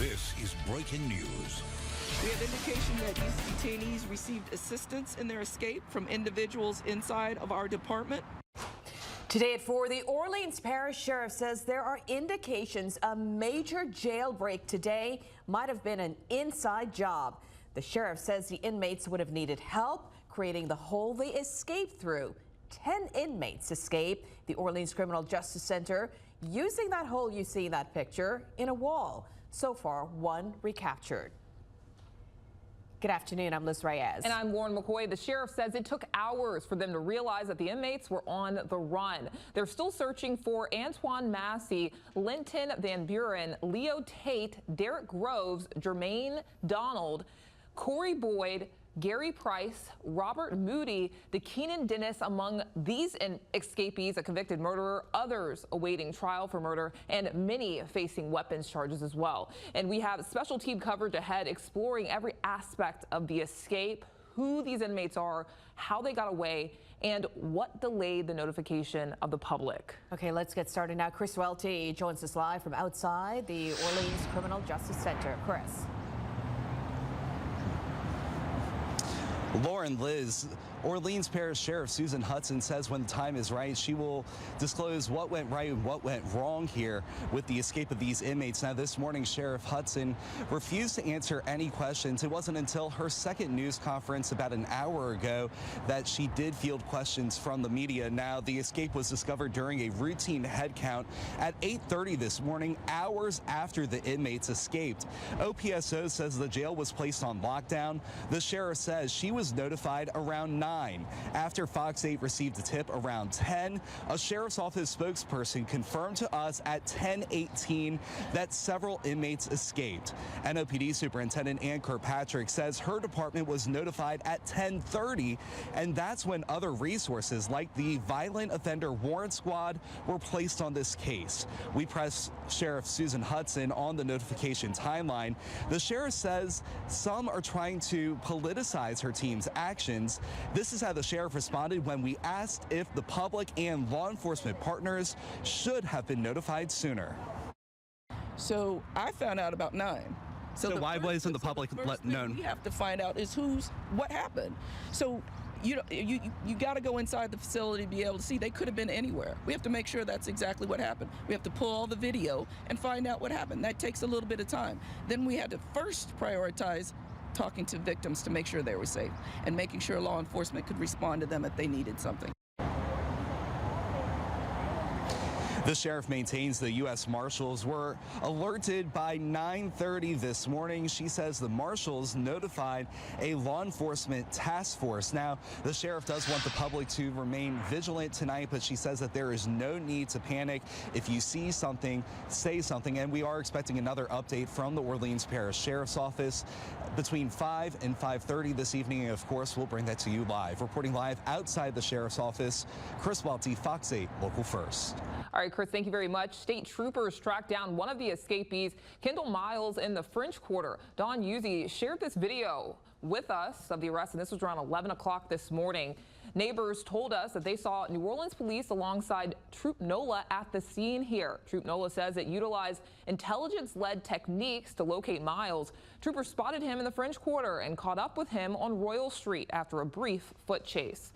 This is breaking news. We have indication that these detainees received assistance in their escape from individuals inside of our department. Today at 4, the Orleans Parish Sheriff says there are indications a major jailbreak today might have been an inside job. The sheriff says the inmates would have needed help creating the hole they escaped through. 10 inmates escaped the Orleans Criminal Justice Center using that hole you see in that picture in a wall. So far, 1 recaptured. Good afternoon, I'm Liz Reyes. And I'm Lauren McCoy. The sheriff says it took hours for them to realize that the inmates were on the run. They're still searching for Antoine Massey, Linton Van Buren, Leo Tate, Derek Groves, Jermaine Donald, Corey Boyd, Gary Price, Robert Moody, DeKeenan Dennis among these escapees, a convicted murderer, others awaiting trial for murder, and many facing weapons charges as well. And we have special team coverage ahead exploring every aspect of the escape, who these inmates are, how they got away, and what delayed the notification of the public. Okay, let's get started now. Chris Welty joins us live from outside the Orleans Criminal Justice Center. Chris. Lauren, Liz, Orleans Parish Sheriff Susan Hudson says when the time is right, she will disclose what went right and what went wrong here with the escape of these inmates. Now, this morning, Sheriff Hudson refused to answer any questions. It wasn't until her second news conference about an hour ago that she did field questions from the media. Now, the escape was discovered during a routine head count at 8:30 this morning, hours after the inmates escaped. OPSO says the jail was placed on lockdown. The sheriff says she was notified around 9. After Fox 8 received a tip around 10, a sheriff's office spokesperson confirmed to us at 10:18 that several inmates escaped. NOPD Superintendent Ann Kirkpatrick says her department was notified at 10:30, and that's when other resources like the Violent Offender Warrant Squad were placed on this case. We pressed Sheriff Susan Hudson on the notification timeline. The sheriff says some are trying to politicize her team's actions. This is how the sheriff responded when we asked if the public and law enforcement partners should have been notified sooner. So I found out about 9. So why wasn't the public known? We have to find out is what happened. So you got to go inside the facility to be able to see. They could have been anywhere. We have to make sure that's exactly what happened. We have to pull all the video and find out what happened. That takes a little bit of time. Then we had to first prioritize talking to victims to make sure they were safe and making sure law enforcement could respond to them if they needed something. The sheriff maintains the U.S. Marshals were alerted by 9:30 this morning. She says the Marshals notified a law enforcement task force. Now, the sheriff does want the public to remain vigilant tonight, but she says that there is no need to panic. If you see something, say something. And we are expecting another update from the Orleans Parish Sheriff's Office between 5 and 5:30 this evening. And of course, we'll bring that to you live. Reporting live outside the sheriff's office, Chris Welty, Fox 8 Local First. All right, Chris, thank you very much. State troopers tracked down one of the escapees, Kendall Miles, in the French Quarter. Don Uzzi shared this video with us of the arrest, and this was around 11 o'clock this morning. Neighbors told us that they saw New Orleans police alongside Troop NOLA at the scene here. Troop NOLA says it utilized intelligence-led techniques to locate Miles. Troopers spotted him in the French Quarter and caught up with him on Royal Street after a brief foot chase.